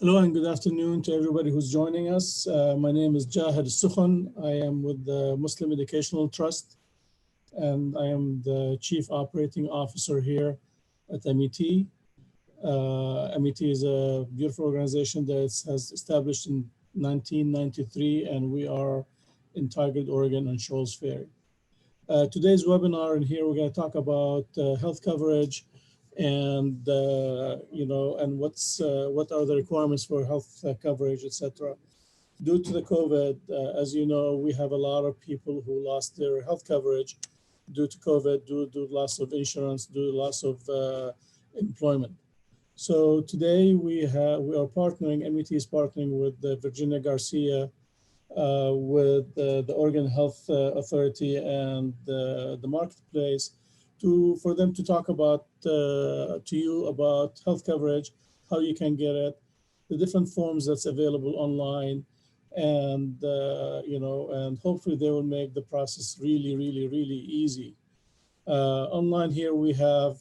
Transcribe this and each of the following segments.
Hello and good afternoon to everybody who's joining us. My name is Jahid Sukhan. I am with the Muslim Educational Trust, and I am the Chief Operating Officer here at MET. MET is a beautiful organization that has established in 1993, and we are in Tigard, Oregon, on Shoals Ferry. Today's webinar, and here we're going to talk about health coverage and and what are the requirements for health coverage, etc. Due to the COVID, as you know, we have a lot of people who lost their health coverage due to COVID, due to loss of insurance, due to loss of employment. So today we are partnering. MET is partnering with Virginia Garcia, with the Oregon Health Authority and the marketplace for them to talk about to you about health coverage, how you can get it, the different forms that's available online, and and hopefully they will make the process really, really, really easy. Online here we have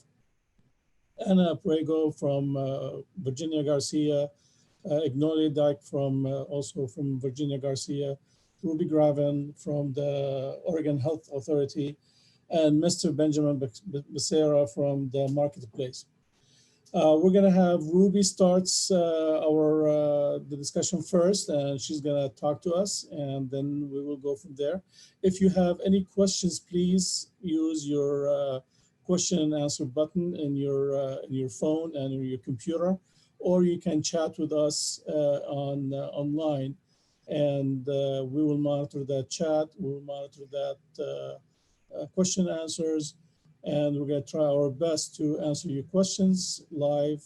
Anna Prego from Virginia Garcia, Ignoli Dyke from also from Virginia Garcia, Ruby Graven from the Oregon Health Authority, and Mr. Benjamin Becerra from the marketplace. We're going to have Ruby starts the discussion first, and she's going to talk to us, and then we will go from there. If you have any questions, please use your question and answer button in your phone and in your computer, or you can chat with us online, and we will monitor that chat. We will monitor that question answers, and we're going to try our best to answer your questions live.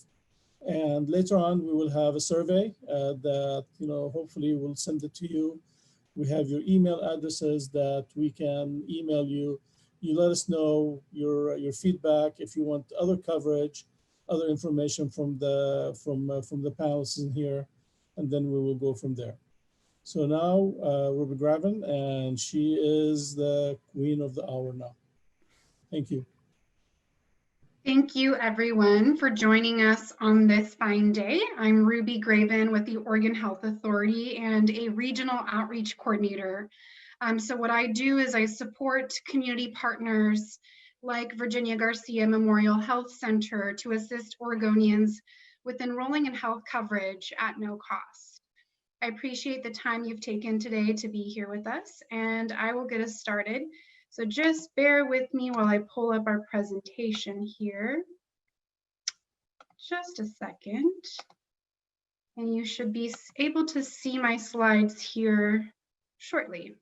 And later on, we will have a survey that hopefully we'll send it to you. We have your email addresses that we can email you. You let us know your feedback if you want other coverage, other information from the panelists in here, and then we will go from there. So now, Ruby Graven, and she is the queen of the hour now. Thank you. Thank you, everyone, for joining us on this fine day. I'm Ruby Graven with the Oregon Health Authority and a regional outreach coordinator. So what I do is I support community partners like Virginia Garcia Memorial Health Center to assist Oregonians with enrolling in health coverage at no cost. I appreciate the time you've taken today to be here with us, and I will get us started. So just bear with me while I pull up our presentation here. Just a second. And you should be able to see my slides here shortly.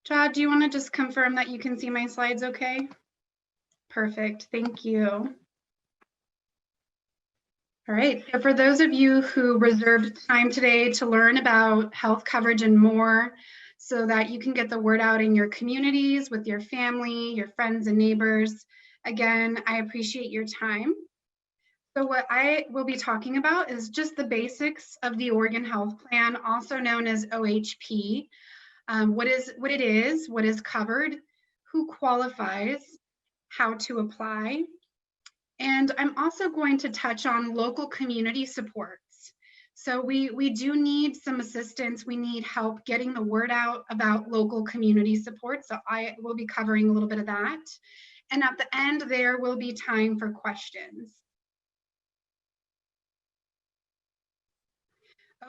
Chad, do you want to just confirm that you can see my slides okay? Perfect, thank you. All right, so for those of you who reserved time today to learn about health coverage and more, so that you can get the word out in your communities, with your family, your friends and neighbors, again, I appreciate your time. So what I will be talking about is just the basics of the Oregon Health Plan, also known as OHP. What it is, what is covered, who qualifies, how to apply. And I'm also going to touch on local community supports. So we do need some assistance. We need help getting the word out about local community support. So I will be covering a little bit of that. And at the end, there will be time for questions.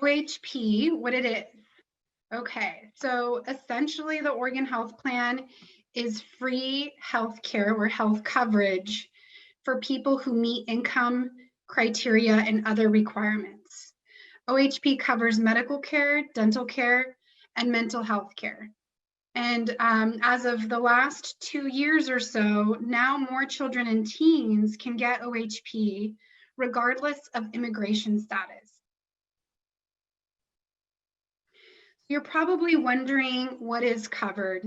OHP, what it is. Okay, so essentially the Oregon Health Plan is free health care or health coverage for people who meet income criteria and other requirements. OHP covers medical care, dental care, and mental health care. And as of the last 2 years or so, now more children and teens can get OHP regardless of immigration status. You're probably wondering what is covered.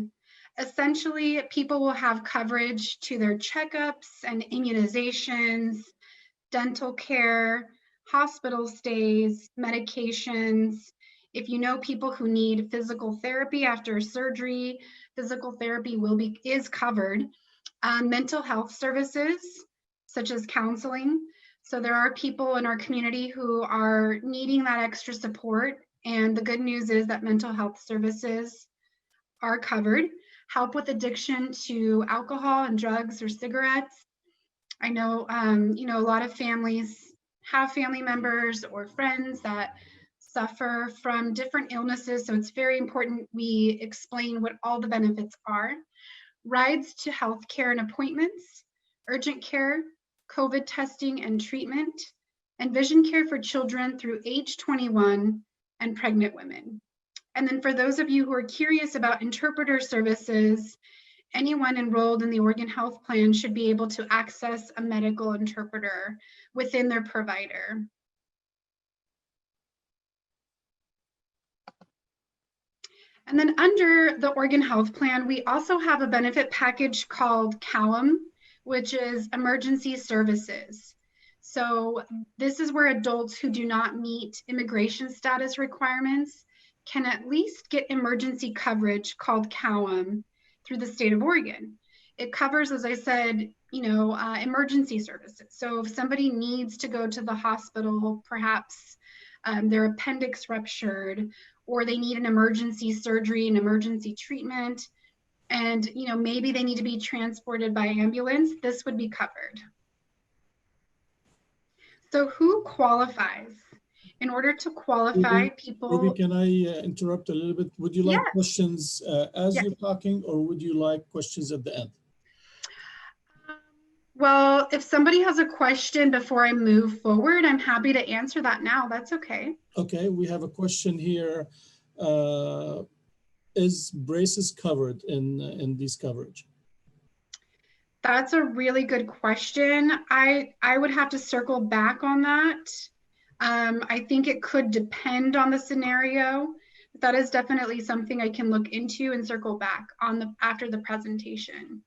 Essentially, people will have coverage to their checkups and immunizations, dental care, hospital stays, medications. If you know people who need physical therapy after surgery, physical therapy is covered. Mental health services, such as counseling. So there are people in our community who are needing that extra support. And the good news is that mental health services are covered. Help with addiction to alcohol and drugs or cigarettes. I know, a lot of families have family members or friends that suffer from different illnesses. So it's very important we explain what all the benefits are. Rides to healthcare and appointments, urgent care, COVID testing and treatment, and vision care for children through age 21 and pregnant women. And then for those of you who are curious about interpreter services, anyone enrolled in the Oregon Health Plan should be able to access a medical interpreter within their provider. And then under the Oregon Health Plan, we also have a benefit package called CALM, which is emergency services. So this is where adults who do not meet immigration status requirements can at least get emergency coverage called CALM through the state of Oregon. It covers, as I said, emergency services. So if somebody needs to go to the hospital, perhaps their appendix ruptured, or they need an emergency surgery, an emergency treatment, and maybe they need to be transported by ambulance, this would be covered. So who qualifies? In order to qualify, people... Ruby, can I interrupt a little bit? Would you like questions as you're talking, or would you like questions at the end? Well, if somebody has a question before I move forward, I'm happy to answer that now. That's okay. Okay, we have a question here. Is braces covered in this coverage? That's a really good question. I would have to circle back on that. I think it could depend on the scenario. That is definitely something I can look into and circle back on after the presentation.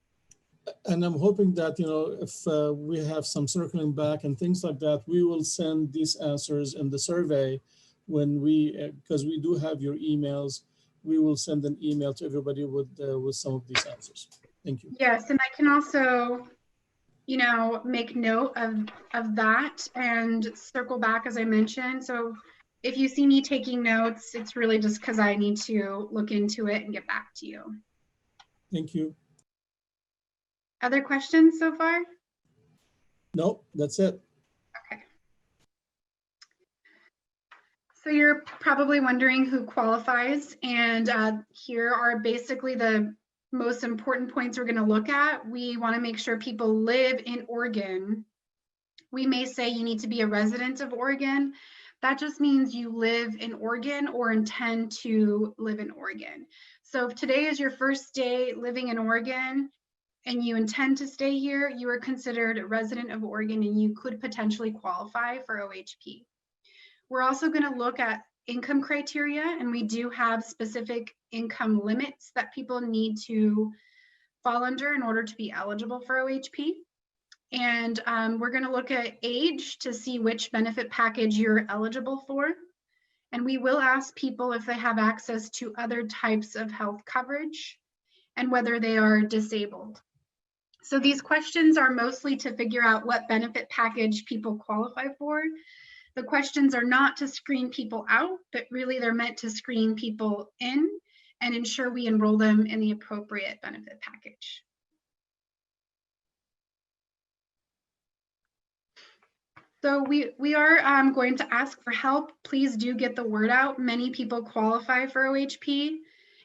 And I'm hoping that, if we have some circling back and things like that, we will send these answers in the survey when because we do have your emails, we will send an email to everybody with some of these answers. Thank you. Yes, and I can also, make note of that and circle back as I mentioned. So if you see me taking notes, it's really just because I need to look into it and get back to you. Thank you. Other questions so far? No, that's it. Okay. So you're probably wondering who qualifies, and here are basically the most important points we're going to look at. We want to make sure people live in Oregon. We may say you need to be a resident of Oregon. That just means you live in Oregon or intend to live in Oregon. So if today is your first day living in Oregon and you intend to stay here, you are considered a resident of Oregon and you could potentially qualify for OHP. We're also going to look at income criteria, and we do have specific income limits that people need to fall under in order to be eligible for OHP. And we're going to look at age to see which benefit package you're eligible for. And we will ask people if they have access to other types of health coverage and whether they are disabled. So these questions are mostly to figure out what benefit package people qualify for. The questions are not to screen people out, but really they're meant to screen people in and ensure we enroll them in the appropriate benefit package. So we are going to ask for help. Please do get the word out. Many people qualify for OHP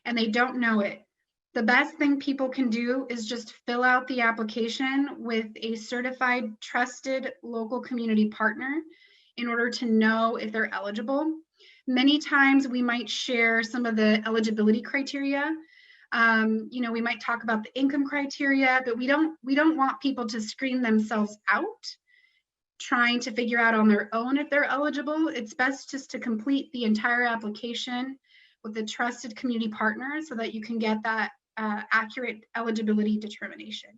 and they don't know it. The best thing people can do is just fill out the application with a certified, trusted local community partner in order to know if they're eligible. Many times we might share some of the eligibility criteria. We might talk about the income criteria, but we don't want people to screen themselves out trying to figure out on their own if they're eligible. It's best just to complete the entire application with a trusted community partner so that you can get that accurate eligibility determination.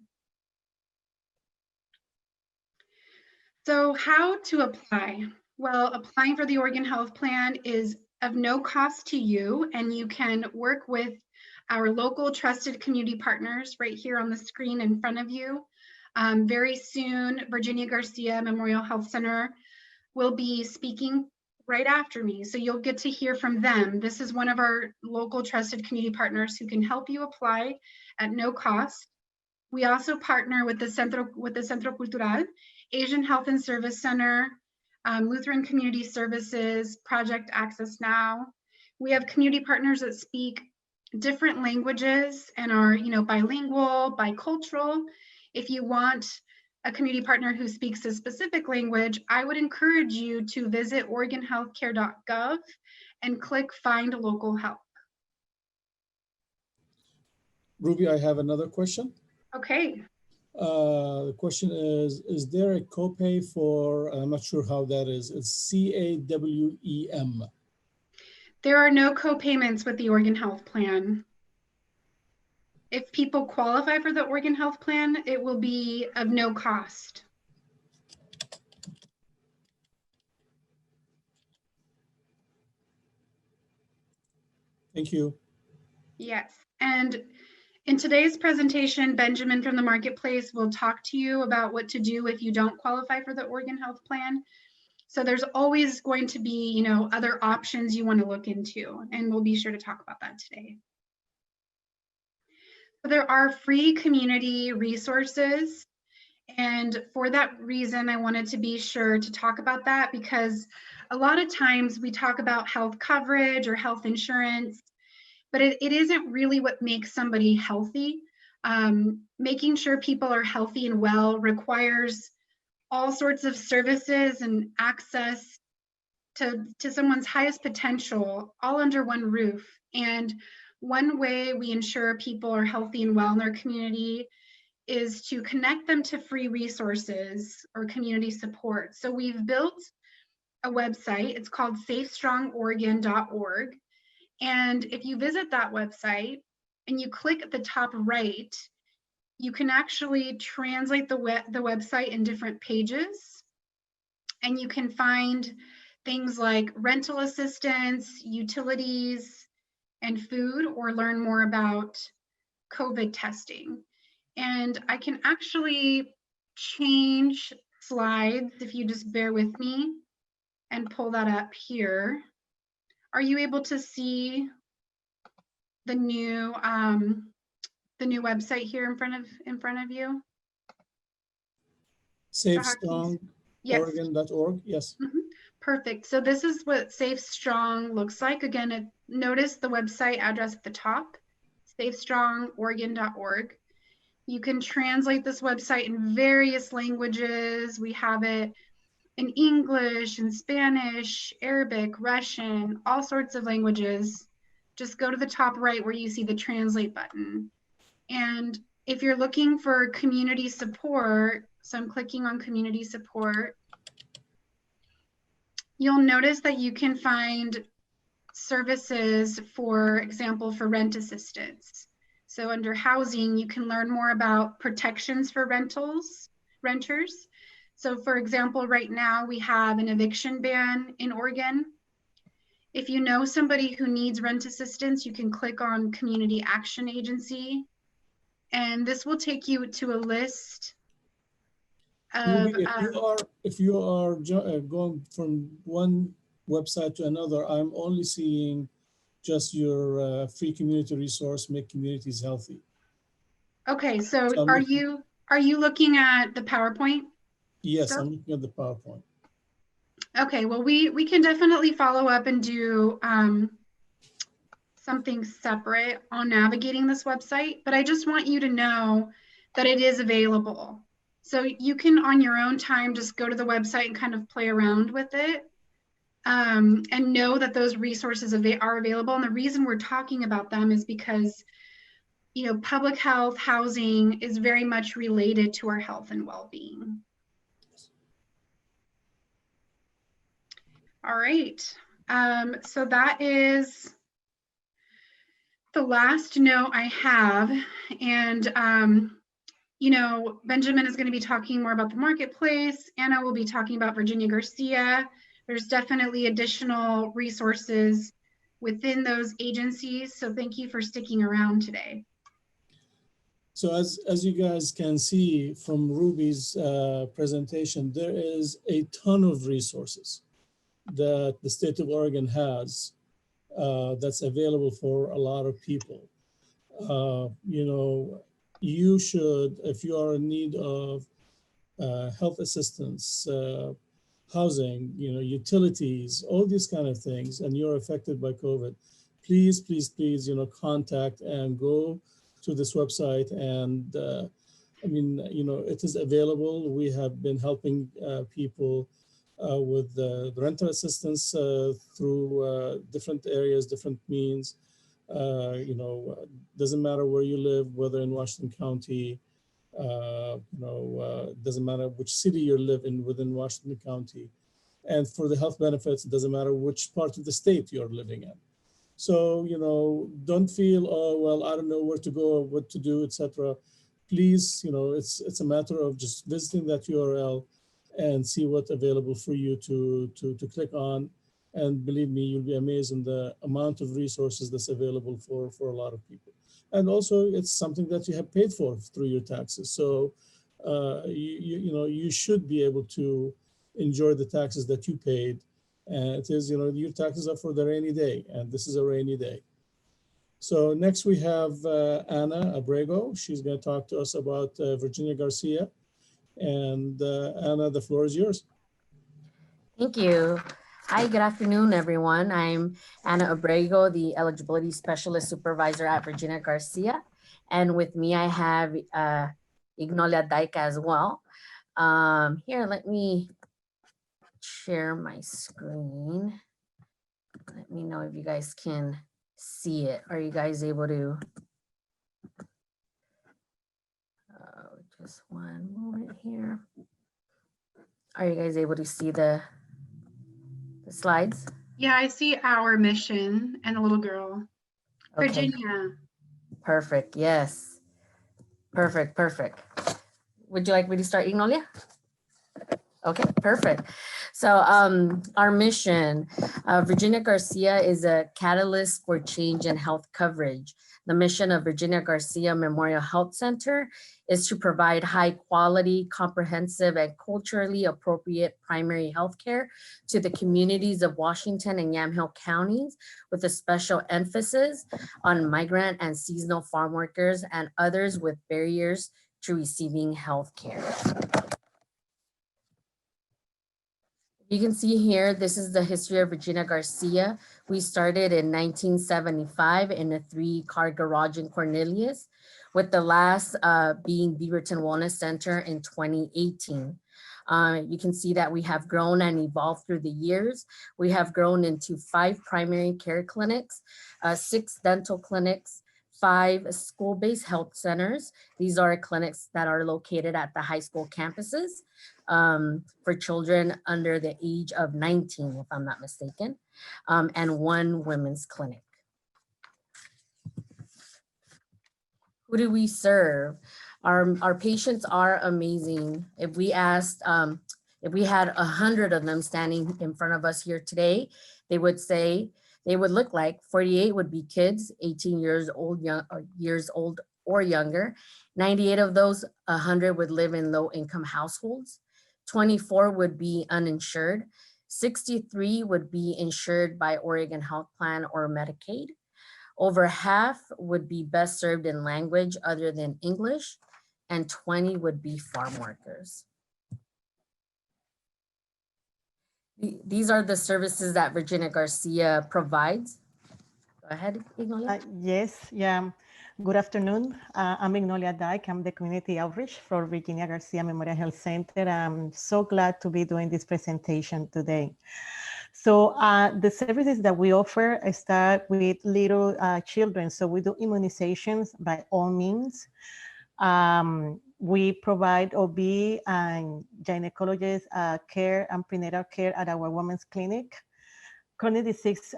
So how to apply? Well, applying for the Oregon Health Plan is of no cost to you, and you can work with our local trusted community partners right here on the screen in front of you. Very soon, Virginia Garcia Memorial Health Center will be speaking right after me. So you'll get to hear from them. This is one of our local trusted community partners who can help you apply at no cost. We also partner with the Centro Cultural, Asian Health and Service Center, Lutheran Community Services, Project Access Now. We have community partners that speak different languages and are, bilingual, bicultural. If you want a community partner who speaks a specific language, I would encourage you to visit OregonHealthcare.gov and click Find Local Help. Ruby, I have another question. Okay. The question is there a copay for, I'm not sure how that is, it's CAWEM. There are no co-payments with the Oregon Health Plan. If people qualify for the Oregon Health Plan, it will be of no cost. Thank you. Yes, and in today's presentation, Benjamin from the Marketplace will talk to you about what to do if you don't qualify for the Oregon Health Plan. So there's always going to be, other options you want to look into, and we'll be sure to talk about that today. So there are free community resources, and for that reason, I wanted to be sure to talk about that, because a lot of times we talk about health coverage or health insurance, but it isn't really what makes somebody healthy. Making sure people are healthy and well requires all sorts of services and access to someone's highest potential, all under one roof. And one way we ensure people are healthy and well in their community is to connect them to free resources or community support. So we've built a website. It's called safestrongoregon.org. And if you visit that website and you click at the top right, you can actually translate the website in different pages. And you can find things like rental assistance, utilities, and food, or learn more about COVID testing. And I can actually change slides if you just bear with me and pull that up here. Are you able to see the new website here in front of you? SafeStrongOregon.org. Yes. Mm-hmm. Perfect. So this is what Safe Strong looks like. Again, notice the website address at the top, safestrongOregon.org. You can translate this website in various languages. We have it in English and Spanish, Arabic, Russian, all sorts of languages. Just go to the top right where you see the translate button. And if you're looking for community support, so I'm clicking on community support, you'll notice that you can find services, for example, for rent assistance. So under housing, you can learn more about protections for renters. So for example, right now we have an eviction ban in Oregon. If you know somebody who needs rent assistance, you can click on Community Action Agency, and this will take you to a list of, if you are going from one website to another, I'm only seeing just your free community resource, Make Communities Healthy. Okay, so are you looking at the PowerPoint? Yes, still? I'm looking at the PowerPoint. Okay, well, we can definitely follow up and do something separate on navigating this website, but I just want you to know that it is available. So you can, on your own time, just go to the website and kind of play around with it, and know that those resources are available. And the reason we're talking about them is because, public health, housing is very much related to our health and well-being. All right, so that is the last note I have. And, Benjamin is going to be talking more about the Marketplace. Anna will be talking about Virginia Garcia. There's definitely additional resources within those agencies. So thank you for sticking around today. So as you guys can see from Ruby's presentation, there is a ton of resources that the state of Oregon has that's available for a lot of people. You know, you should, if you are in need of health assistance, housing, you know, utilities, all these kind of things, and you're affected by COVID, please, please, please, you know, contact and go to this website. And I mean, you know, it is available. We have been helping people with the rental assistance through different areas, different means. You know, doesn't matter where you live, whether in Washington County, doesn't matter which city you live in within Washington County. And for the health benefits, it doesn't matter which part of the state you're living in. So, you know, don't feel, oh, well, I don't know where to go or what to do, etc. Please, you know, it's a matter of just visiting that URL and see what's available for you to click on. And believe me, you'll be amazed in the amount of resources that's available for a lot of people. And also, it's something that you have paid for through your taxes. So, you know, you should be able to enjoy the taxes that you paid. And it is, you know, your taxes are for the rainy day, and this is a rainy day. So next we have Anna Abrego. She's going to talk to us about Virginia Garcia. And Anna, the floor is yours. Thank you. Hi, good afternoon, everyone. I'm Anna Abrego, the Eligibility Specialist Supervisor at Virginia Garcia. And with me, I have Ignolia Dyke as well. Here, let me share my screen. Let me know if you guys can see it. Are you guys able to? Just one moment here. Are you guys able to see the slides? Yeah, I see our mission and a little girl. Okay. Virginia. Perfect. Yes. Perfect. Perfect. Would you like me to start, Ignolia? Okay, perfect. So our mission, Virginia Garcia is a catalyst for change in health coverage. The mission of Virginia Garcia Memorial Health Center is to provide high quality, comprehensive, and culturally appropriate primary health care to the communities of Washington and Yamhill counties, with a special emphasis on migrant and seasonal farm workers and others with barriers to receiving health care. You can see here, this is the history of Virginia Garcia. We started in 1975 in a 3-car garage in Cornelius, with the last being Beaverton Wellness Center in 2018. You can see that we have grown and evolved through the years. We have grown into 5 primary care clinics, 6 dental clinics, 5 school-based health centers. These are clinics that are located at the high school campuses for children under the age of 19, if I'm not mistaken, and 1 women's clinic. Who do we serve? Our patients are amazing. If we asked, if we had 100 of them standing in front of us here today, they would say, they would look like 48 would be kids, 18 years old or younger. 98 of those, 100 would live in low income households. 24 would be uninsured. 63 would be insured by Oregon Health Plan or Medicaid. Over half would be best served in language other than English, and 20 would be farm workers. These are the services that Virginia Garcia provides. Go ahead, Ignolia. Yes, yeah. Good afternoon. I'm Ignolia Dyke. I'm the Community Outreach for Virginia Garcia Memorial Health Center. I'm so glad to be doing this presentation today. So the services that we offer start with little children. So we do immunizations by all means. We provide OB and gynecologist care and prenatal care at our women's clinic. Chronic disease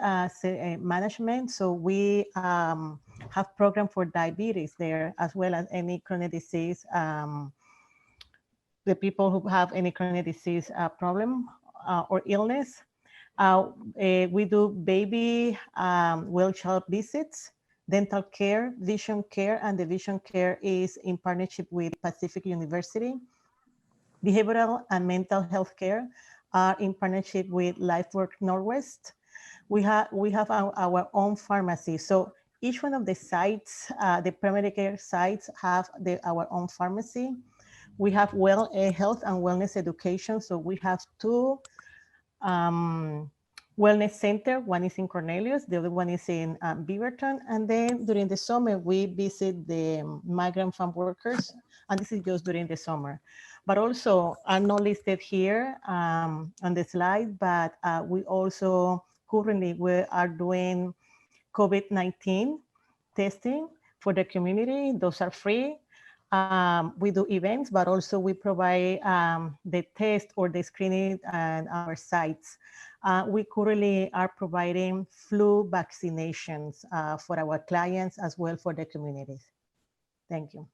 management. So we have program for diabetes there, as well as any chronic disease, the people who have any chronic disease problem or illness. We do baby well child visits dental care, vision care, and the vision care is in partnership with Pacific University. Behavioral and mental health care are in partnership with LifeWork Northwest. We have our own pharmacy. So each one of the sites, the primary care sites have our own pharmacy. We have health and wellness education. So we have two wellness center. One is in Cornelius, the other one is in Beaverton. And then during the summer, we visit the migrant farm workers. And this is just during the summer. But also, I'm not listed here on the slide, but we also currently we are doing COVID-19 testing for the community. Those are free. We do events, but also we provide the test or the screening at our sites. We currently are providing flu vaccinations for our clients as well for the communities. Thank you.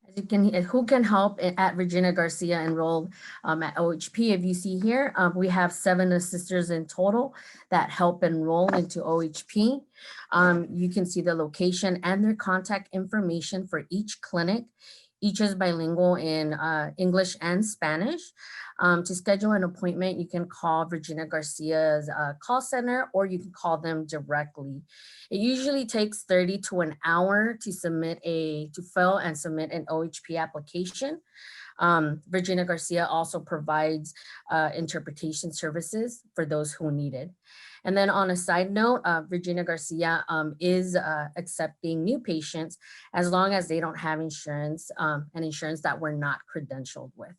As you can, who can help at Regina Garcia Enroll at OHP? If you see here, we have 7 assisters in total that help enroll into OHP. You can see the location and their contact information for each clinic. Each is bilingual in English and Spanish. To schedule an appointment, you can call Regina Garcia's call center, or you can call them directly. It usually takes 30 to an hour to fill and submit an OHP application. Regina Garcia also provides interpretation services for those who need it. And then on a side note, Regina Garcia is accepting new patients as long as they don't have insurance and insurance that we're not credentialed with.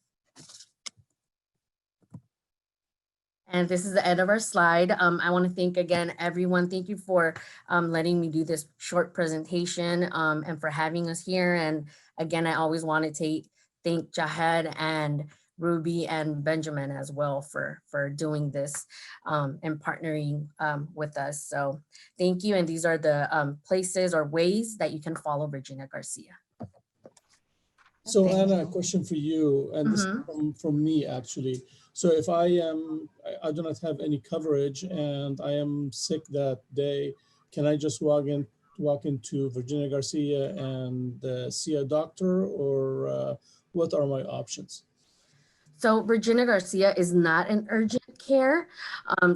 And this is the end of our slide. I want to thank again, everyone. Thank you for letting me do this short presentation and for having us here. And again, I always wanted to thank Jahed and Ruby and Benjamin as well for doing this and partnering with us. So thank you. And these are the places or ways that you can follow Regina Garcia. So Anna, a question for you, and this is from me actually. So if I do not have any coverage and I am sick that day, can I just walk into Regina Garcia and see a doctor, or what are my options? So Regina Garcia is not an urgent care.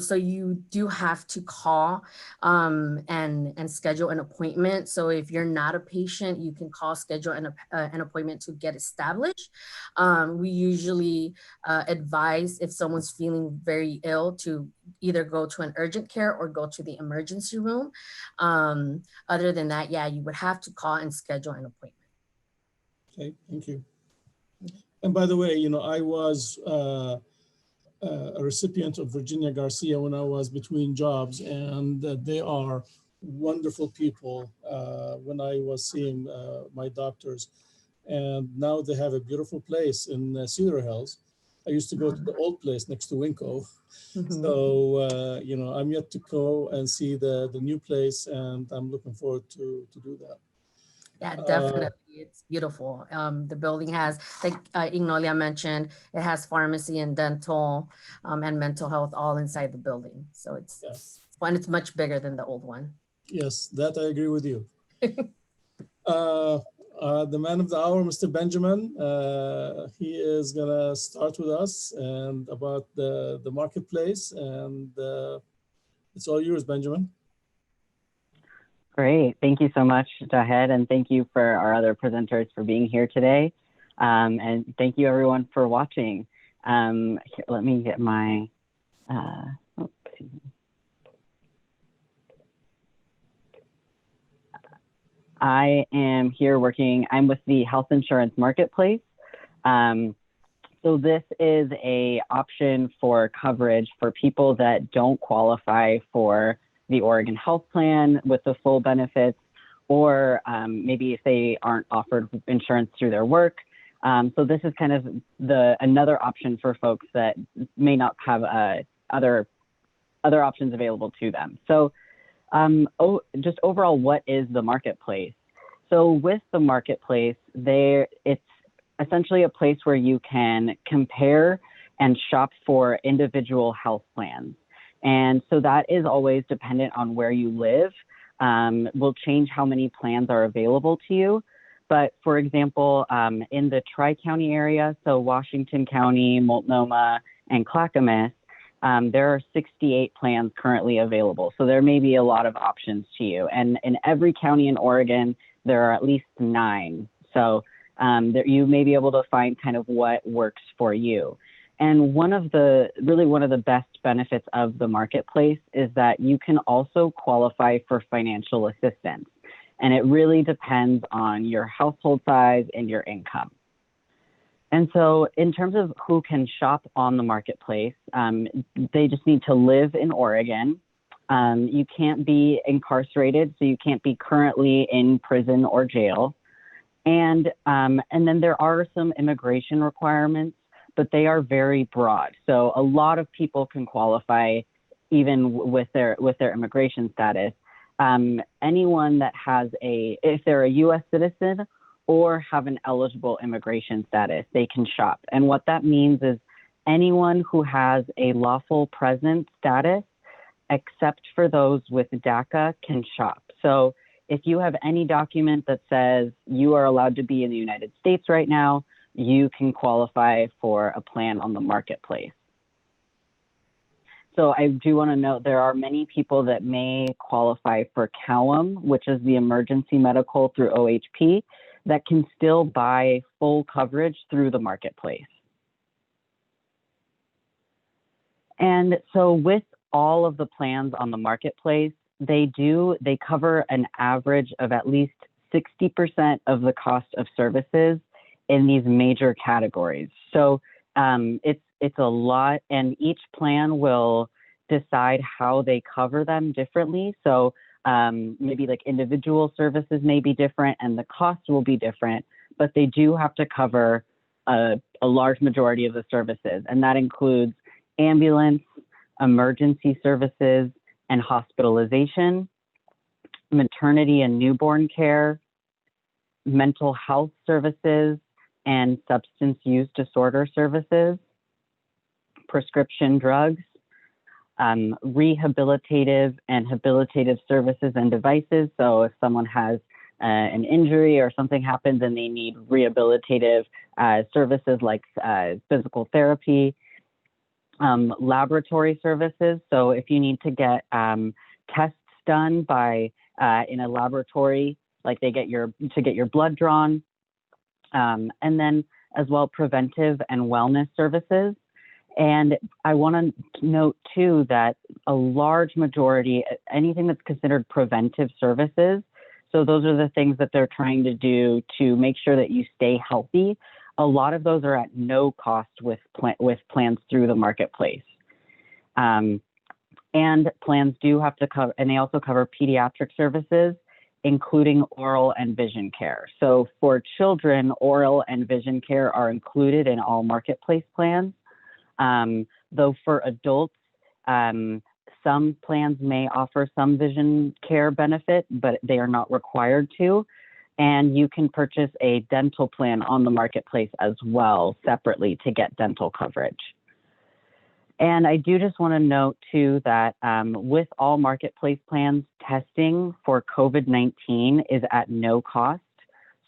So you do have to call and schedule an appointment. So if you're not a patient, you can schedule an appointment to get established. We usually advise if someone's feeling very ill to either go to an urgent care or go to the emergency room. Other than that, yeah, you would have to call and schedule an appointment. Okay, thank you. And by the way, you know, I was a recipient of Regina Garcia when I was between jobs, and they are wonderful people when I was seeing my doctors. And now they have a beautiful place in Cedar Hills. I used to go to the old place next to Winco. So, you know, I'm yet to go and see the new place, and I'm looking forward to do that. Yeah, definitely. It's beautiful. The building has, like Ignolia mentioned, it has pharmacy and dental and mental health all inside the building. So it's fun. It's much bigger than the old one. Yes, that I agree with you. The man of the hour, Mr. Benjamin, he is gonna start with us and about the marketplace, and it's all yours, Benjamin. Great. Thank you so much, Jahed, and thank you for our other presenters for being here today. And thank you everyone for watching. Here, let me get my, I am here working, I'm with the Health Insurance Marketplace. So this is a option for coverage for people that don't qualify for the Oregon Health Plan with the full benefits, or maybe if they aren't offered insurance through their work. So this is kind of another option for folks that may not have other options available to them. So just overall, what is the marketplace? So with the marketplace, it's essentially a place where you can compare and shop for individual health plans. And so that is always dependent on where you live, will change how many plans are available to you. But for example, in the Tri-County area, so Washington County, Multnomah, and Clackamas, there are 68 plans currently available. So there may be a lot of options to you. And in every county in Oregon, there are at least 9. So you may be able to find kind of what works for you. And one of the best benefits of the marketplace is that you can also qualify for financial assistance. And it really depends on your household size and your income. And so in terms of who can shop on the marketplace, they just need to live in Oregon. You can't be incarcerated, so you can't be currently in prison or jail. And then there are some immigration requirements, but they are very broad. So a lot of people can qualify even with their immigration status. Anyone that has if they're a US citizen or have an eligible immigration status, they can shop. And what that means is anyone who has a lawful presence status, except for those with DACA, can shop. So if you have any document that says you are allowed to be in the United States right now, you can qualify for a plan on the marketplace. So I do want to note there are many people that may qualify for COWM, which is the emergency medical through OHP, that can still buy full coverage through the marketplace. And so with all of the plans on the marketplace, they cover an average of at least 60% of the cost of services in these major categories. So it's a lot, and each plan will decide how they cover them differently. So maybe like individual services may be different and the cost will be different, but they do have to cover a large majority of the services. And that includes ambulance, emergency services, and hospitalization, maternity and newborn care, mental health services, and substance use disorder services, prescription drugs, rehabilitative and habilitative services and devices. So if someone has an injury or something happens and they need rehabilitative services like physical therapy, laboratory services. So if you need to get tests done in a laboratory, like to get your blood drawn, and then as well preventive and wellness services. And I want to note too that a large majority, anything that's considered preventive services, so those are the things that they're trying to do to make sure that you stay healthy. A lot of those are at no cost with plans through the marketplace. And plans do have to cover, and they also cover pediatric services, including oral and vision care. So for children, oral and vision care are included in all marketplace plans. Though for adults, some plans may offer some vision care benefit, but they are not required to. And you can purchase a dental plan on the marketplace as well, separately, to get dental coverage. And I do just want to note too that with all marketplace plans, testing for COVID-19 is at no cost.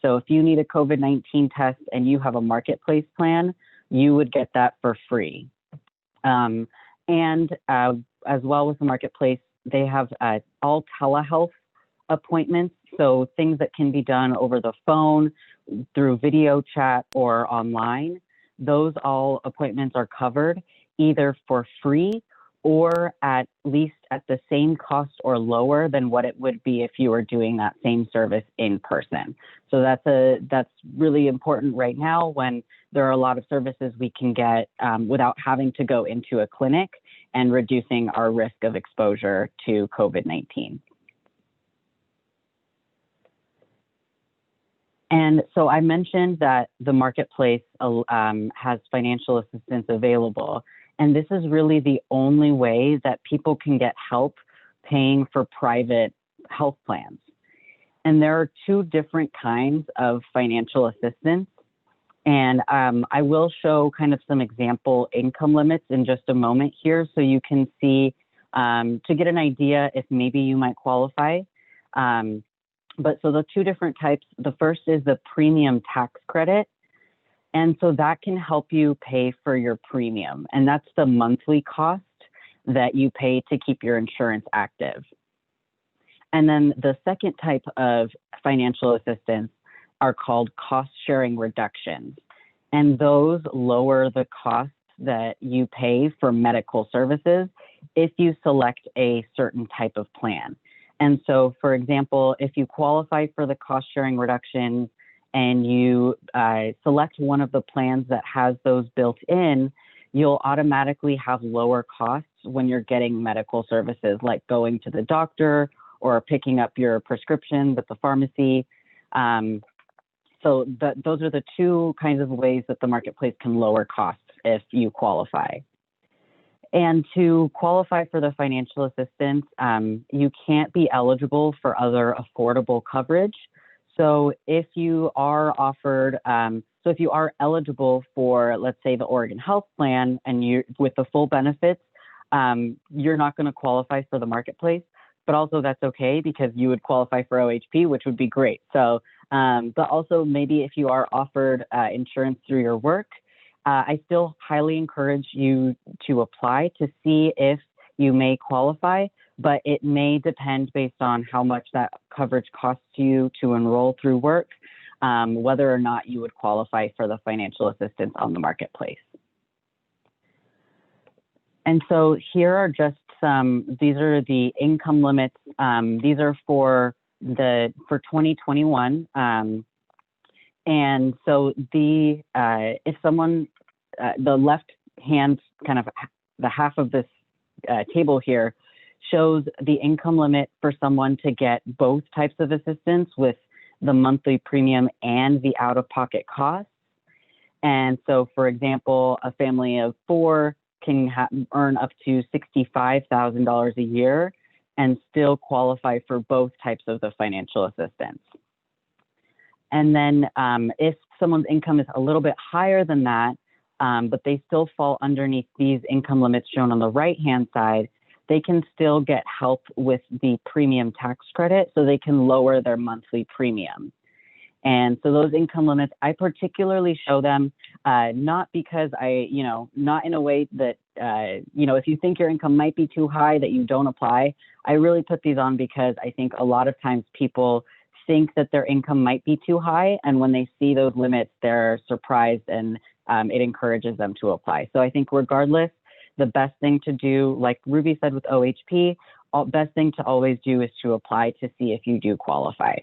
So if you need a COVID-19 test and you have a marketplace plan, you would get that for free. As well with the marketplace, they have all telehealth appointments. So things that can be done over the phone, through video chat, or online. Those all appointments are covered either for free or at least at the same cost or lower than what it would be if you were doing that same service in person. So that's really important right now when there are a lot of services we can get without having to go into a clinic and reducing our risk of exposure to COVID-19. And so I mentioned that the marketplace has financial assistance available. And this is really the only way that people can get help paying for private health plans. And there are 2 different kinds of financial assistance. And I will show kind of some example income limits in just a moment here so you can see to get an idea if maybe you might qualify. But so the two different types, the first is the premium tax credit. And so that can help you pay for your premium. And that's the monthly cost that you pay to keep your insurance active. And then the second type of financial assistance are called cost sharing reductions. And those lower the costs that you pay for medical services if you select a certain type of plan. And so, for example, if you qualify for the cost sharing reductions and you select one of the plans that has those built in, you'll automatically have lower costs when you're getting medical services like going to the doctor or picking up your prescriptions at the pharmacy. So those are the two kinds of ways that the marketplace can lower costs if you qualify. And to qualify for the financial assistance, you can't be eligible for other affordable coverage. So if you are offered, if you are eligible for, let's say, the Oregon Health Plan and you with the full benefits, you're not going to qualify for the marketplace. But also that's okay because you would qualify for OHP, which would be great. So, but also maybe if you are offered insurance through your work, I still highly encourage you to apply to see if you may qualify, but it may depend based on how much that coverage costs you to enroll through work, whether or not you would qualify for the financial assistance on the marketplace. And so here are just these are the income limits. These are for 2021. And so if someone, the left hand kind of the half of this table here shows the income limit for someone to get both types of assistance with the monthly premium and the out-of-pocket costs. And so, for example, a family of 4 can earn up to $65,000 a year and still qualify for both types of the financial assistance. And then if someone's income is a little bit higher than that, but they still fall underneath these income limits shown on the right-hand side, they can still get help with the premium tax credit so they can lower their monthly premium. And so those income limits, I particularly show them not because not in a way that, if you think your income might be too high that you don't apply. I really put these on because I think a lot of times people think that their income might be too high. And when they see those limits, they're surprised and it encourages them to apply. So I think regardless, the best thing to do, like Ruby said with OHP, best thing to always do is to apply to see if you do qualify.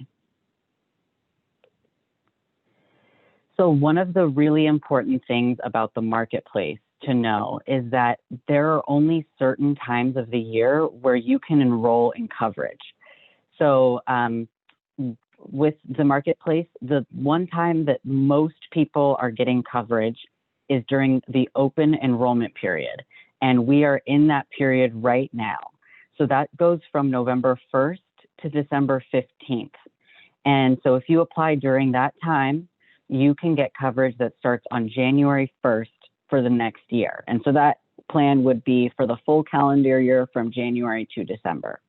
So one of the really important things about the marketplace to know is that there are only certain times of the year where you can enroll in coverage. So with the marketplace, the one time that most people are getting coverage is during the open enrollment period. And we are in that period right now. So that goes from November 1st to December 15th. And so if you apply during that time, you can get coverage that starts on January 1st for the next year. And so that plan would be for the full calendar year from January to December.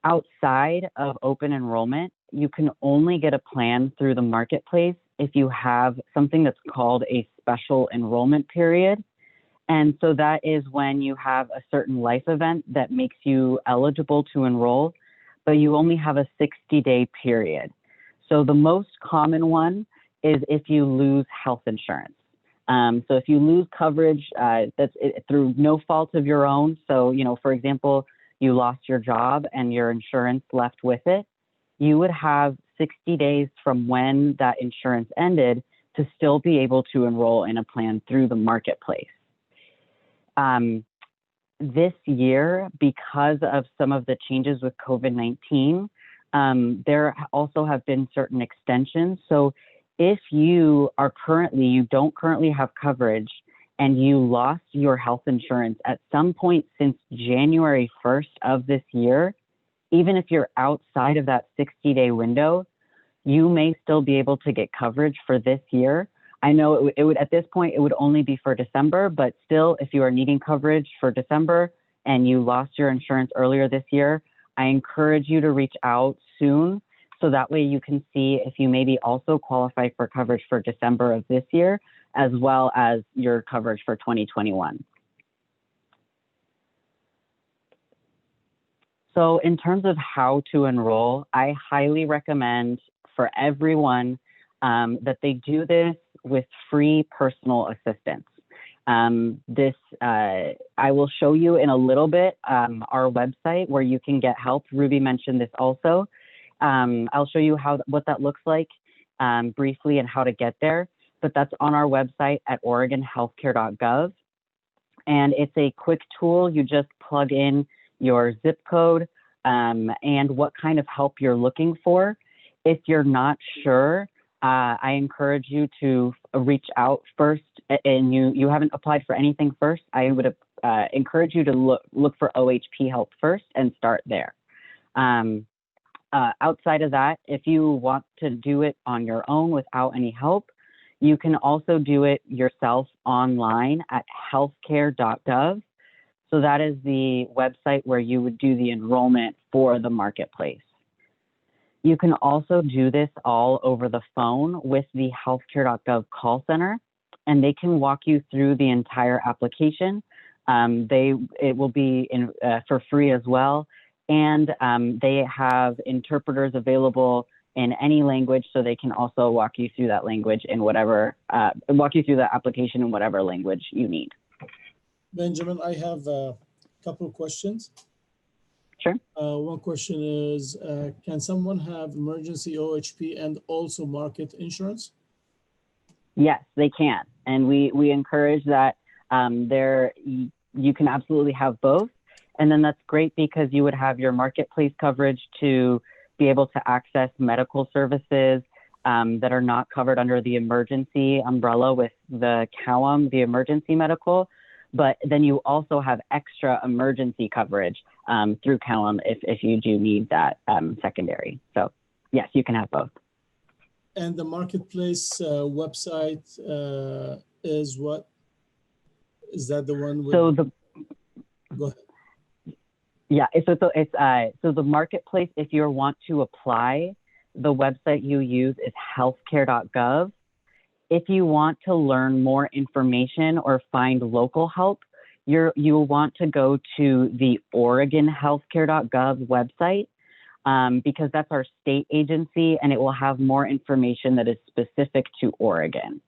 Outside of open enrollment, you can only get a plan through the marketplace if you have something that's called a special enrollment period. And so that is when you have a certain life event that makes you eligible to enroll, but you only have a 60-day period. So the most common one is if you lose health insurance. So if you lose coverage that's through no fault of your own, so, for example, you lost your job and your insurance left with it, you would have 60 days from when that insurance ended to still be able to enroll in a plan through the marketplace. This year, because of some of the changes with COVID-19, there also have been certain extensions. So if you don't currently have coverage and you lost your health insurance at some point since January 1st of this year, even if you're outside of that 60-day window, you may still be able to get coverage for this year. I know it would at this point, it would only be for December, but still, if you are needing coverage for December, and you lost your insurance earlier this year, I encourage you to reach out soon, so that way you can see if you maybe also qualify for coverage for December of this year, as well as your coverage for 2021. So in terms of how to enroll, I highly recommend for everyone that they do this with free personal assistance. I will show you in a little bit our website where you can get help. Ruby mentioned this also. I'll show you what that looks like briefly and how to get there, but that's on our website at oregonhealthcare.gov. And it's a quick tool. You just plug in your zip code and what kind of help you're looking for. If you're not sure, I encourage you to reach out first, and you haven't applied for anything first, I would encourage you to look for OHP help first and start there. Outside of that, if you want to do it on your own without any help, you can also do it yourself online at healthcare.gov. So that is the website where you would do the enrollment for the marketplace. You can also do this all over the phone with the healthcare.gov call center, and they can walk you through the entire application. It will be for free as well, and they have interpreters available in any language, so they can also walk you through that language in whatever, walk you through the application in whatever language you need. Benjamin, I have a couple of questions. Sure. One question is, can someone have emergency OHP and also market insurance? Yes, they can. And we encourage that you can absolutely have both. And then that's great because you would have your marketplace coverage to be able to access medical services that are not covered under the emergency umbrella with the COWAM, the emergency medical. But then you also have extra emergency coverage through COWAM if you do need that secondary. So yes, you can have both. And the marketplace website is what? Is that the one with? So Go ahead. Yeah, so the marketplace, if you want to apply, the website you use is healthcare.gov. If you want to learn more information or find local help, you'll want to go to the oregonhealthcare.gov website because that's our state agency, and it will have more information that is specific to Oregon.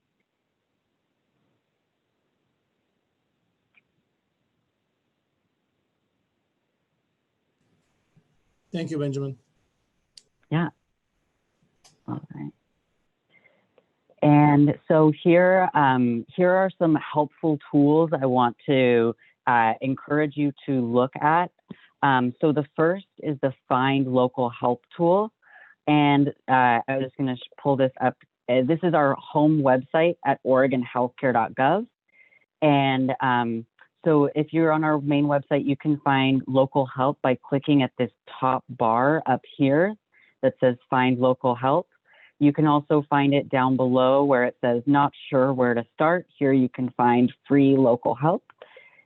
Thank you, Benjamin. Yeah. All right. And so here are some helpful tools I want to encourage you to look at. So the first is the Find Local Help tool. And I'm just going to pull this up. This is our home website at oregonhealthcare.gov. And so if you're on our main website, you can find local help by clicking at this top bar up here that says Find Local Help. You can also find it down below where it says not sure where to start. Here you can find free local help.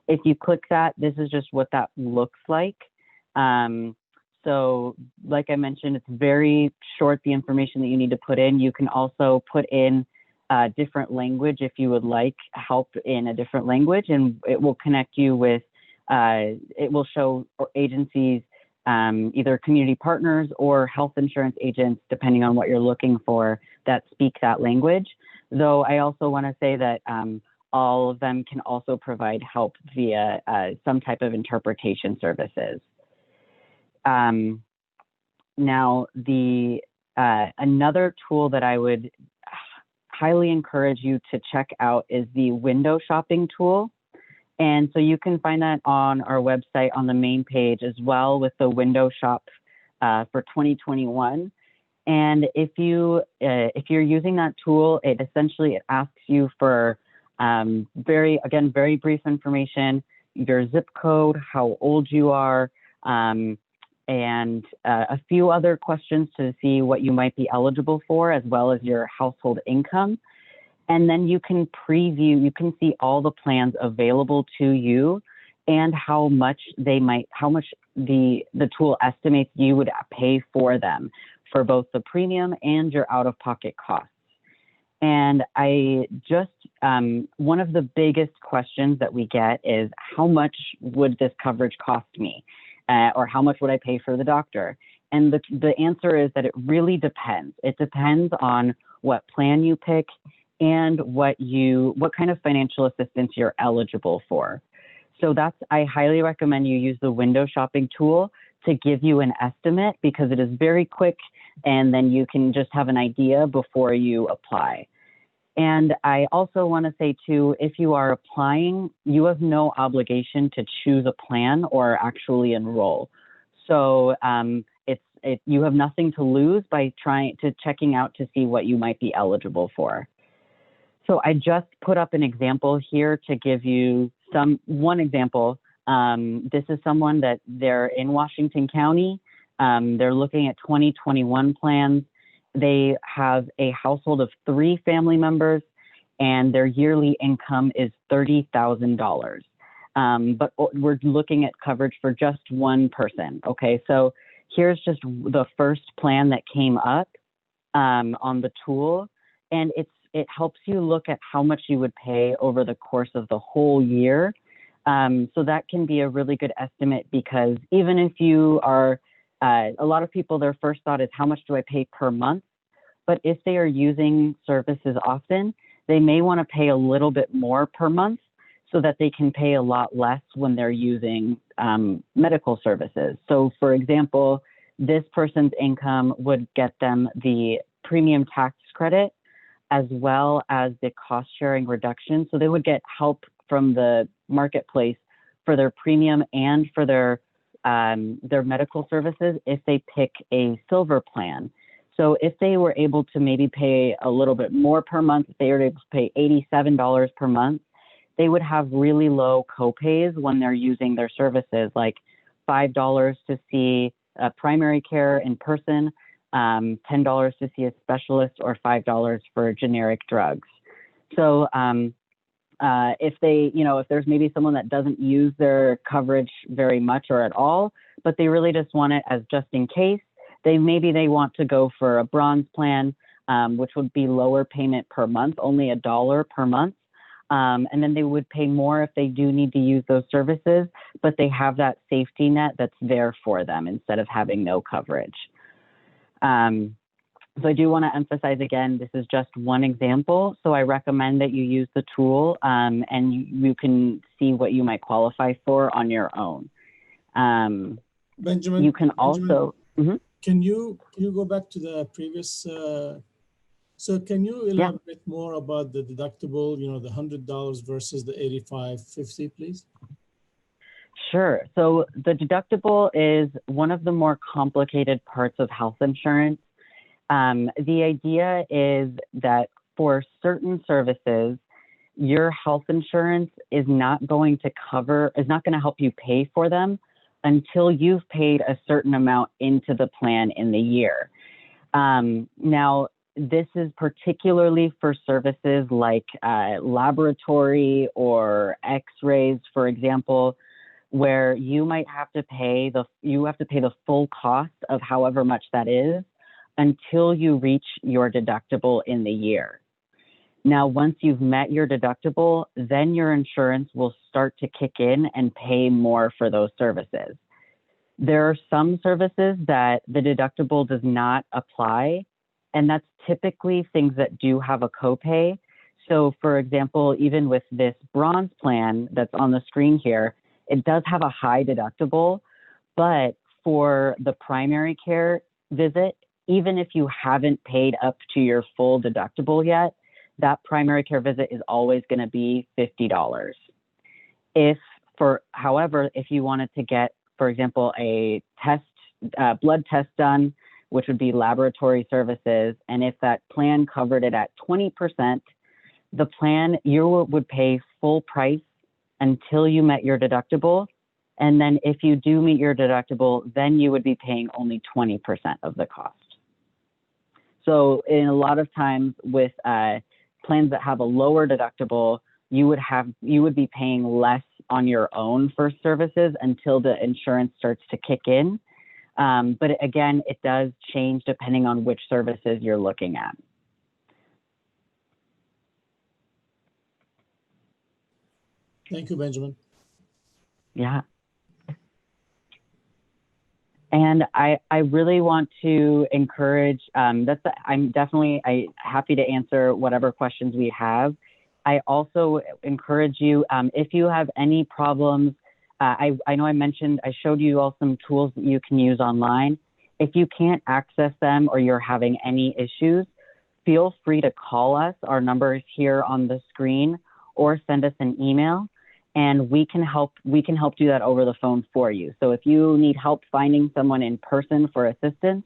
If you click that, this is just what that looks like. So like I mentioned, it's very short, the information that you need to put in. You can also put in a different language if you would like help in a different language, and it will connect you with, it will show agencies, either community partners or health insurance agents, depending on what you're looking for, that speak that language. Though I also want to say that all of them can also provide help via some type of interpretation services. Now, another tool that I would highly encourage you to check out is the window shopping tool. And so you can find that on our website on the main page as well with the window shop for 2021. And if you're using that tool, it essentially asks you for very brief information, your zip code, how old you are, and a few other questions to see what you might be eligible for, as well as your household income. And then you can preview, you can see all the plans available to you and how much the tool estimates you would pay for them for both the premium and your out-of-pocket costs. And one of the biggest questions that we get is, how much would this coverage cost me? Or how much would I pay for the doctor? And the answer is that it really depends. It depends on what plan you pick and what kind of financial assistance you're eligible for. So I highly recommend you use the window shopping tool to give you an estimate, because it is very quick, and then you can just have an idea before you apply. And I also want to say too, if you are applying, you have no obligation to choose a plan or actually enroll. So you have nothing to lose by checking out to see what you might be eligible for. So I just put up an example here to give you one example. This is someone that they're in Washington County. They're looking at 2021 plans. They have a household of 3 family members, and their yearly income is $30,000. But we're looking at coverage for just one person. Okay, so here's just the first plan that came up on the tool, and it helps you look at how much you would pay over the course of the whole year. So that can be a really good estimate, because even if you are, a lot of people, their first thought is, how much do I pay per month? But if they are using services often, they may want to pay a little bit more per month so that they can pay a lot less when they're using medical services. So for example, this person's income would get them the premium tax credit as well as the cost sharing reduction. So they would get help from the marketplace for their premium and for their medical services if they pick a silver plan. So if they were able to maybe pay a little bit more per month, if they were able to pay $87 per month, they would have really low copays when they're using their services, like $5 to see a primary care in person, $10 to see a specialist, or $5 for generic drugs. So if there's maybe someone that doesn't use their coverage very much or at all, but they really just want it as just in case, maybe they want to go for a bronze plan, which would be lower payment per month, only $1 per month. And then they would pay more if they do need to use those services, but they have that safety net that's there for them instead of having no coverage. So I do want to emphasize again, this is just one example. So I recommend that you use the tool and you can see what you might qualify for on your own. Benjamin, you can also, can you go back to the previous, so can you elaborate more about the deductible, the $100 versus the $85.50, please? Sure. So the deductible is one of the more complicated parts of health insurance. The idea is that for certain services, your health insurance is not going to help you pay for them until you've paid a certain amount into the plan in the year. Now, this is particularly for services like laboratory or x-rays, for example, where you might have to pay the full cost of however much that is until you reach your deductible in the year. Now, once you've met your deductible, then your insurance will start to kick in and pay more for those services. There are some services that the deductible does not apply, and that's typically things that do have a copay. So for example, even with this bronze plan that's on the screen here, it does have a high deductible, but for the primary care visit, even if you haven't paid up to your full deductible yet, that primary care visit is always going to be $50. However, if you wanted to get, for example, a blood test done, which would be laboratory services, and if that plan covered it at 20%, the plan, you would pay full price until you met your deductible. And then if you do meet your deductible, then you would be paying only 20% of the cost. So in a lot of times with plans that have a lower deductible, you would be paying less on your own for services until the insurance starts to kick in. But again, it does change depending on which services you're looking at. Thank you, Benjamin. Yeah. And I really want to encourage, I'm definitely happy to answer whatever questions we have. I also encourage you, if you have any problems, I know I showed you all some tools that you can use online. If you can't access them or you're having any issues, feel free to call us. Our number is here on the screen, or send us an email, and we can help do that over the phone for you. So if you need help finding someone in person for assistance,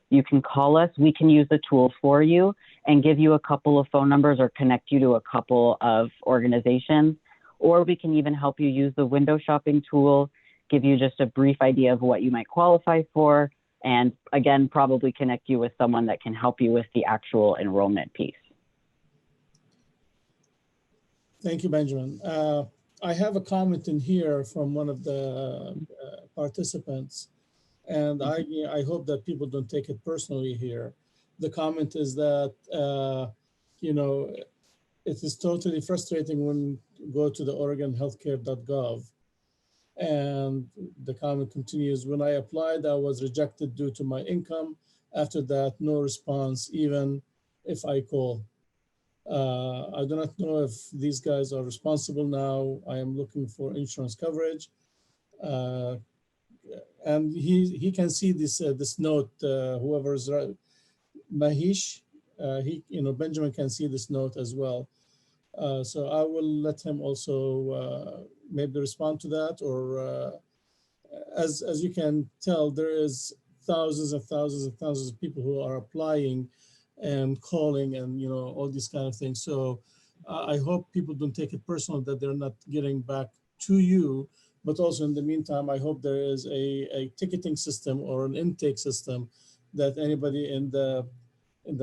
you can call us. We can use the tools for you and give you a couple of phone numbers or connect you to a couple of organizations. Or we can even help you use the window shopping tool, give you just a brief idea of what you might qualify for, and again, probably connect you with someone that can help you with the actual enrollment piece. Thank you, Benjamin. I have a comment in here from one of the participants, and I hope that people don't take it personally here. The comment is that, you know, it is totally frustrating when you go to the oregonhealthcare.gov, and the comment continues, when I applied, I was rejected due to my income. After that, no response, even if I call. I do not know if these guys are responsible now. I am looking for insurance coverage. And he can see this this note, whoever's Mahish, Benjamin can see this note as well. So I will let him also maybe respond to that, or as you can tell, there is thousands and thousands and thousands of people who are applying and calling and all these kind of things. So I hope people don't take it personal that they're not getting back to you, but also in the meantime, I hope there is a ticketing system or an intake system that anybody in the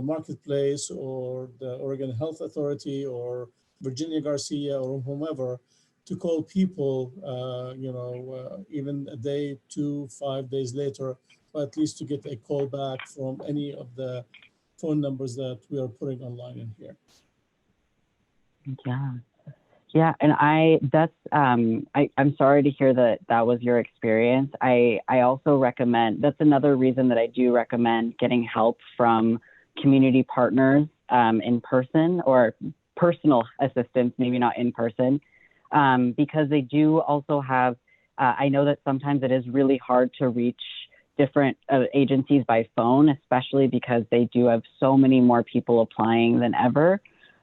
marketplace or the Oregon Health Authority or Virginia Garcia or whomever to call people, even a day, 2, 5 days later, but at least to get a call back from any of the phone numbers that we are putting online in here. Yeah, and I'm sorry to hear that was your experience. I also recommend, that's another reason that I do recommend getting help from community partners in person, or personal assistance, maybe not in person, because they do also have, I know that sometimes it is really hard to reach different agencies by phone, especially because they do have so many more people applying than ever.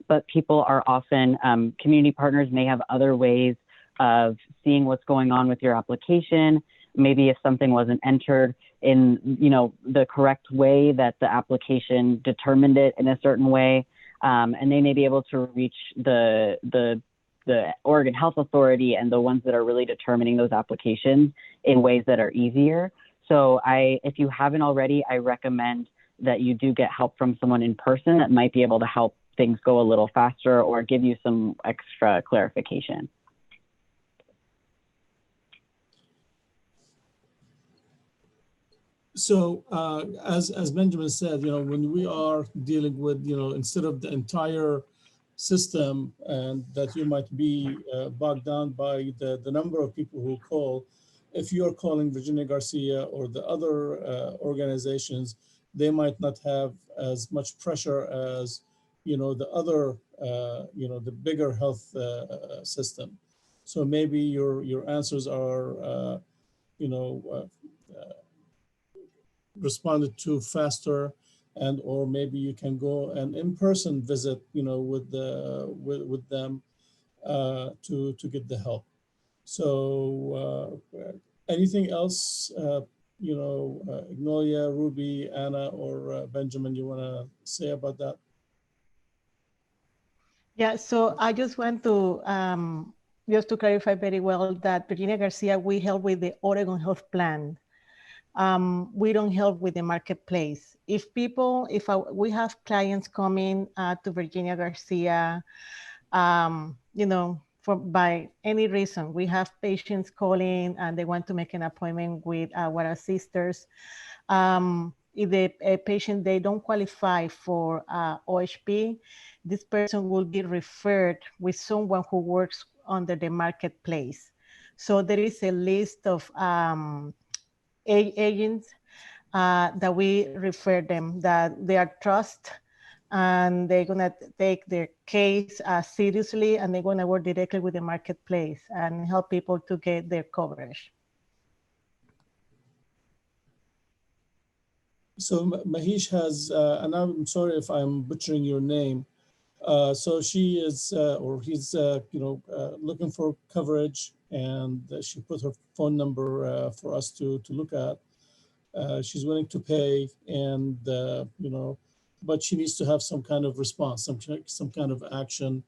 But people are often, community partners may have other ways of seeing what's going on with your application. Maybe if something wasn't entered in, the correct way, that the application determined it in a certain way, and they may be able to reach the Oregon Health Authority and the ones that are really determining those applications in ways that are easier. So if you haven't already, I recommend that you do get help from someone in person that might be able to help things go a little faster or give you some extra clarification. So as Benjamin said, when we are dealing with, instead of the entire system, and that you might be bogged down by the number of people who call, if you're calling Virginia Garcia or the other organizations, they might not have as much pressure as, the other, the bigger health system. So maybe your answers are, responded to faster, and or maybe you can go an in-person visit, with them to get the help. So anything else, Ignolia, Ruby, Anna, or Benjamin, you want to say about that? Yeah, so I just want to just to clarify very well that Virginia Garcia, we help with the Oregon Health Plan. We don't help with the marketplace. If we have clients coming to Virginia Garcia, by any reason, we have patients calling and they want to make an appointment with our sisters. If a patient, they don't qualify for OHP, this person will be referred with someone who works under the marketplace. So there is a list of agents that we refer them, that they are trust, and they're gonna take their case seriously, and they're gonna work directly with the marketplace and help people to get their coverage. So Mahesh has, and I'm sorry if I'm butchering your name. So she is, or he's, looking for coverage, and she put her phone number for us to look at. She's willing to pay, and but she needs to have some kind of response, some kind of action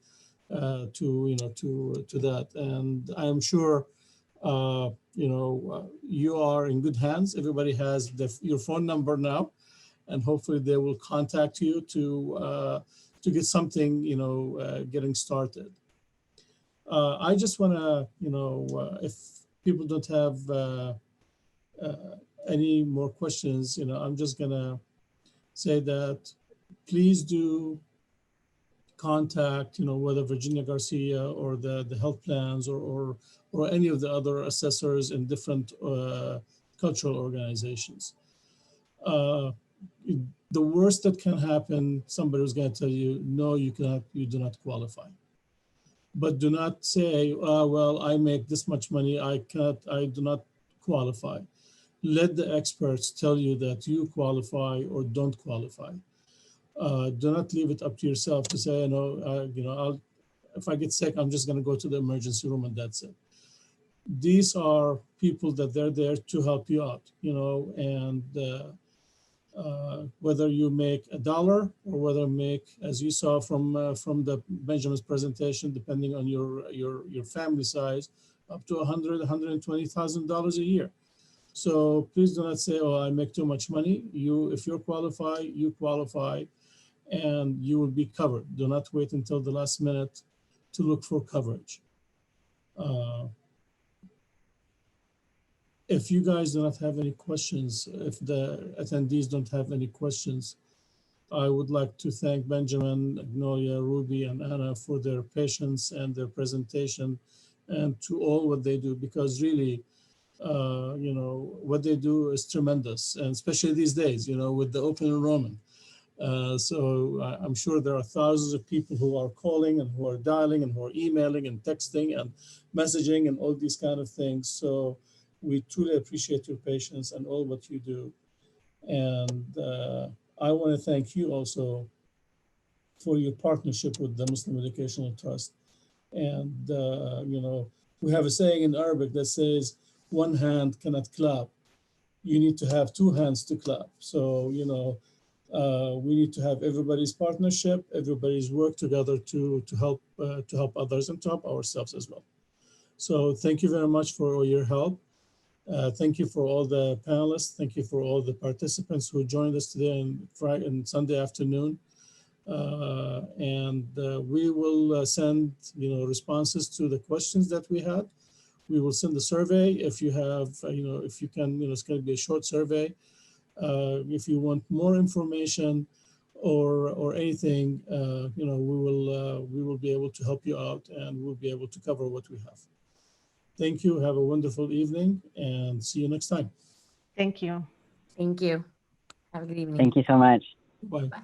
to that. And I am sure you are in good hands. Everybody has your phone number now, and hopefully they will contact you to get something getting started. I just want to if people don't have any more questions, I'm just gonna say that please do contact, whether Virginia Garcia or the health plans or any of the other assessors in different cultural organizations. The worst that can happen, somebody is going to tell you, no, you do not qualify. But do not say, well, I make this much money, I do not qualify. Let the experts tell you that you qualify or don't qualify. Do not leave it up to yourself to say, if I get sick, I'm just going to go to the emergency room and that's it. These are people that they're there to help you out, and whether you make $1 or whether you make, as you saw from the Benjamin's presentation, depending on your family size, up to $120,000 a year. So please do not say, oh, I make too much money. If you qualify, you qualify, and you will be covered. Do not wait until the last minute to look for coverage. If you guys do not have any questions, if the attendees don't have any questions, I would like to thank Benjamin, Agnolia, Ruby, and Anna for their patience and their presentation, and to all what they do, because really, what they do is tremendous, and especially these days, with the open enrollment. So I'm sure there are thousands of people who are calling and who are dialing and who are emailing and texting and messaging and all these kind of things. So we truly appreciate your patience and all what you do. And I want to thank you also for your partnership with the Muslim Educational Trust. And, we have a saying in Arabic that says, one hand cannot clap. You need to have two hands to clap. So, we need to have everybody's partnership, everybody's work together to help others and to help ourselves as well. So thank you very much for all your help. Thank you for all the panelists. Thank you for all the participants who joined us today on Friday and Sunday afternoon. We will send responses to the questions that we had. We will send a survey if you have, if you can, it's going to be a short survey. If you want more information or anything, we will be able to help you out, and we'll be able to cover what we have. Thank you. Have a wonderful evening, and see you next time. Thank you. Thank you. Have a good evening. Thank you so much. Bye. Bye.